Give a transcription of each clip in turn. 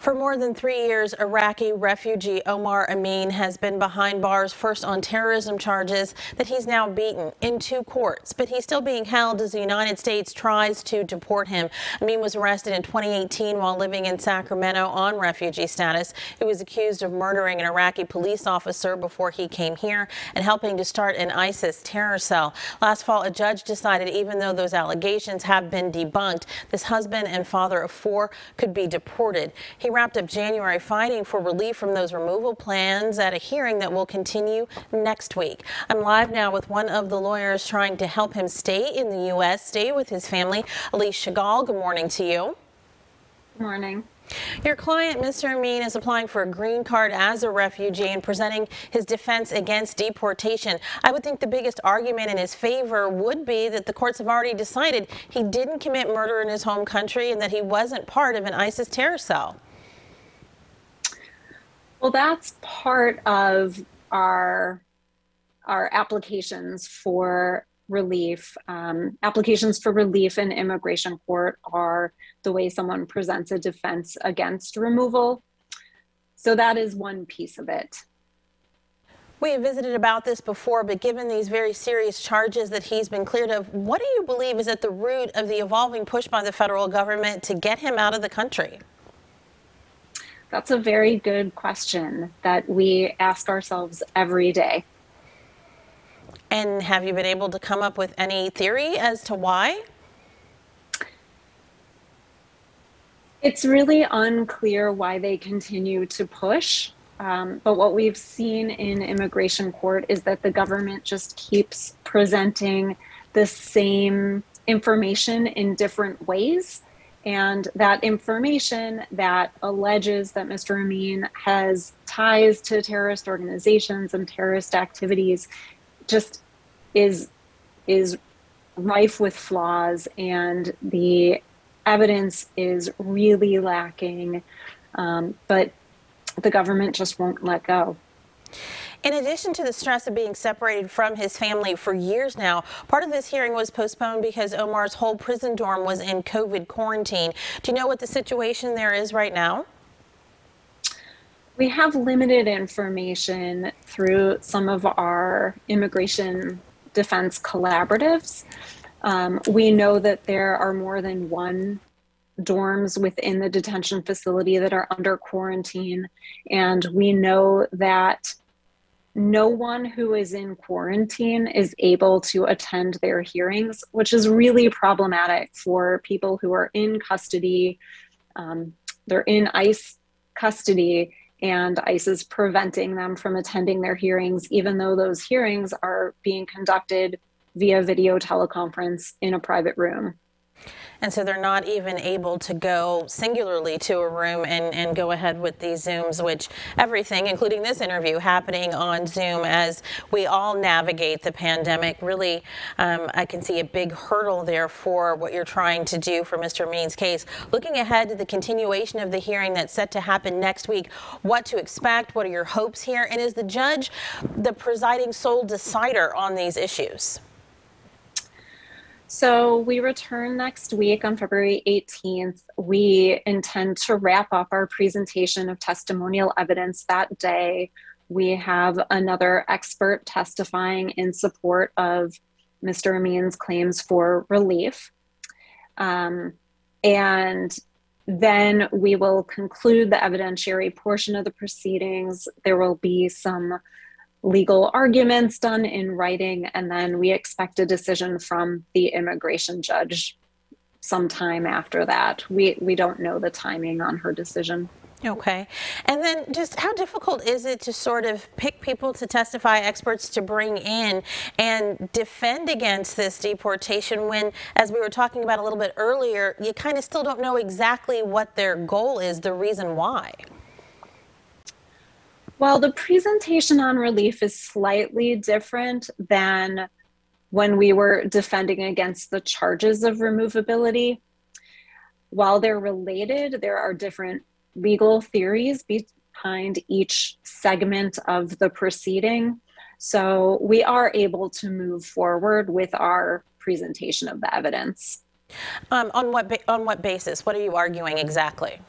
For more than 3 years, Iraqi refugee Omar Amin has been behind bars, first on terrorism charges that he's now beaten in 2 courts. But he's still being held as the United States tries to deport him. Amin was arrested in 2018 while living in Sacramento on refugee status. He was accused of murdering an Iraqi police officer before he came here and helping to start an ISIS terror cell. Last fall, a judge decided even though those allegations have been debunked, this husband and father of 4 could be deported. He wrapped up January fighting for relief from those removal plans at a hearing that will continue next week. I'm live now with one of the lawyers trying to help him stay in the U.S., stay with his family, Elise Chagall. Good morning to you. Good morning. Your client, Mr. Amin, is applying for a green card as a refugee and presenting his defense against deportation. I would think the biggest argument in his favor would be that the courts have already decided he didn't commit murder in his home country and that he wasn't part of an ISIS terror cell. Well, that's part of our applications for relief. Applications for relief in immigration court are the way someone presents a defense against removal. So that is one piece of it. We have visited about this before, but given these very serious charges that he's been cleared of, what do you believe is at the root of the evolving push by the federal government to get him out of the country? That's a very good question that we ask ourselves every day. And have you been able to come up with any theory as to why? It's really unclear why they continue to push. But what we've seen in immigration court is that the government just keeps presenting the same information in different ways. And that information that alleges that Mr. Amin has ties to terrorist organizations and terrorist activities just is rife with flaws, and the evidence is really lacking. But the government just won't let go. In addition to the stress of being separated from his family for years now, part of this hearing was postponed because Omar's whole prison dorm was in COVID quarantine. Do you know what the situation there is right now? We have limited information through some of our immigration defense collaboratives. We know that there are more than 1 dorms within the detention facility that are under quarantine, and we know that no one who is in quarantine is able to attend their hearings, which is really problematic for people who are in custody. They're in ICE custody, and ICE is preventing them from attending their hearings, even though those hearings are being conducted via video teleconference in a private room. And so they're not even able to go singularly to a room and go ahead with these Zooms, which everything, including this interview, happening on Zoom as we all navigate the pandemic. Really, I can see a big hurdle there for what you're trying to do for Mr. Amin's case. Looking ahead to the continuation of the hearing that's set to happen next week, what to expect, what are your hopes here? And is the judge the presiding sole decider on these issues? So we return next week on February 18th. We intend to wrap up our presentation of testimonial evidence that day. We have another expert testifying in support of Mr. Amin's claims for relief. And then we will conclude the evidentiary portion of the proceedings. There will be some legal arguments done in writing, and then we expect a decision from the immigration judge sometime after that. We don't know the timing on her decision. Okay. And then just how difficult is it to sort of pick people to testify, experts to bring in and defend against this deportation when, as we were talking about a little bit earlier, you kind of still don't know exactly what their goal is, the reason why? Well, the presentation on relief is slightly different than when we were defending against the charges of removability. While they're related, there are different legal theories behind each segment of the proceeding. So we are able to move forward with our presentation of the evidence. On what basis? What are you arguing exactly?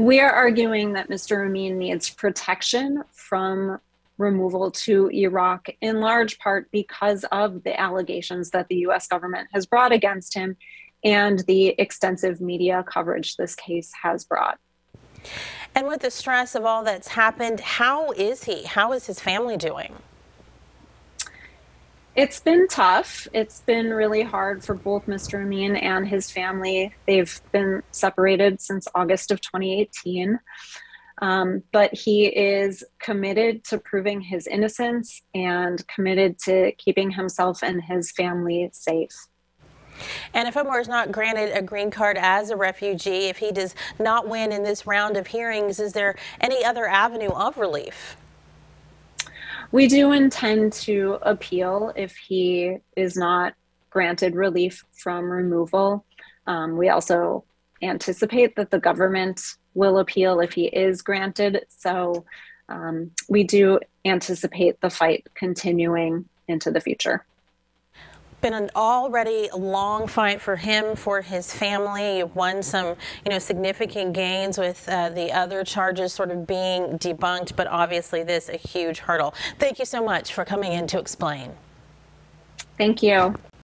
We are arguing that Mr. Amin needs protection from removal to Iraq, in large part because of the allegations that the US government has brought against him and the extensive media coverage this case has brought. And with the stress of all that's happened, how is he? How is his family doing? It's been tough. It's been really hard for both Mr. Amin and his family. They've been separated since August of 2018. But he is committed to proving his innocence and committed to keeping himself and his family safe. And if Omar is not granted a green card as a refugee, if he does not win in this round of hearings, is there any other avenue of relief? We do intend to appeal if he is not granted relief from removal. We also anticipate that the government will appeal if he is granted. So we do anticipate the fight continuing into the future. Been an already long fight for him, for his family. You've won some, significant gains with the other charges sort of being debunked, but obviously this a huge hurdle. Thank you so much for coming in to explain. Thank you.